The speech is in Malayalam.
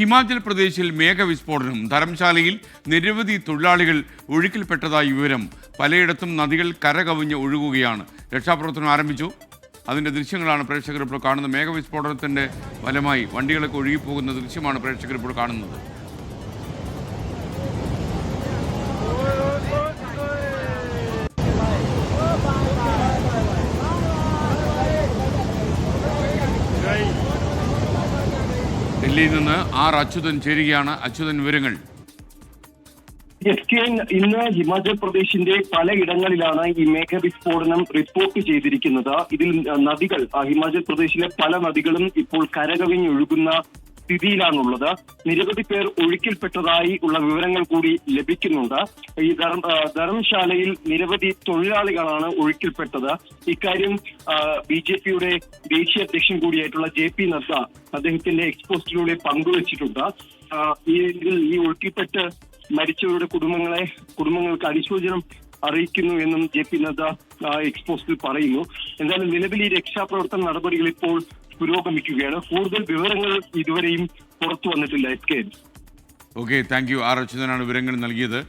ഹിമാചൽ പ്രദേശിൽ മേഘവിസ്ഫോടനം. ധർമ്മശാലയിൽ നിരവധി തൊഴിലാളികൾ ഒഴുക്കിൽപ്പെട്ടതായി വിവരം. പലയിടത്തും നദികൾ കരകവിഞ്ഞ് ഒഴുകുകയാണ്. രക്ഷാപ്രവർത്തനം ആരംഭിച്ചു. അതിൻ്റെ ദൃശ്യങ്ങളാണ് പ്രേക്ഷകർ ഇപ്പോൾ കാണുന്നത്. മേഘവിസ്ഫോടനത്തിൻ്റെ ഫലമായി വണ്ടികളൊക്കെ ഒഴുകിപ്പോകുന്ന ദൃശ്യമാണ് പ്രേക്ഷകർ ഇപ്പോൾ കാണുന്നത്. ഡൽഹിയിൽ നിന്ന് ആർ അച്യുതൻ ചേരുകയാണ്. അച്യുതൻ, വിവരങ്ങൾ. ഇന്ന് ഹിമാചൽ പ്രദേശിന്റെ പലയിടങ്ങളിലാണ് ഈ മേഘവിസ്ഫോടനം റിപ്പോർട്ട് ചെയ്തിരിക്കുന്നത്. ഇതിൽ നദികൾ, ഹിമാചൽ പ്രദേശിലെ പല നദികളും ഇപ്പോൾ കരകവിഞ്ഞൊഴുകുന്ന സ്ഥിതിയിലാണുള്ളത്. നിരവധി പേർ ഒഴുക്കിൽപ്പെട്ടതായി ഉള്ള വിവരങ്ങൾ കൂടി ലഭിക്കുന്നുണ്ട്. ഈ ധർമ്മശാലയിൽ നിരവധി തൊഴിലാളികളാണ് ഒഴുക്കിൽപ്പെട്ടത്. ഇക്കാര്യം BJP-യുടെ ദേശീയ അധ്യക്ഷൻ കൂടിയായിട്ടുള്ള JP നദ്ദ അദ്ദേഹത്തിന്റെ എക്സ്പോസ്റ്റിലൂടെ പങ്കുവച്ചിട്ടുണ്ട്. ഈ ഒഴുക്കിൽപ്പെട്ട് മരിച്ചവരുടെ കുടുംബങ്ങൾക്ക് അനുശോചനം അറിയിക്കുന്നു എന്നും JP നദ്ദ എക്സ്പോസ്റ്റിൽ പറയുന്നു. എന്തായാലും നിലവിൽ ഈ രക്ഷാപ്രവർത്തന നടപടികൾ ഇപ്പോൾ പുരോഗമിക്കുകയാണ്. കൂടുതൽ വിവരങ്ങൾ ഇതുവരെയും പുറത്തു വന്നിട്ടില്ല. Okay, thank you. ആർ അച്യുതനാണ് വിവരങ്ങൾ നൽകിയത്.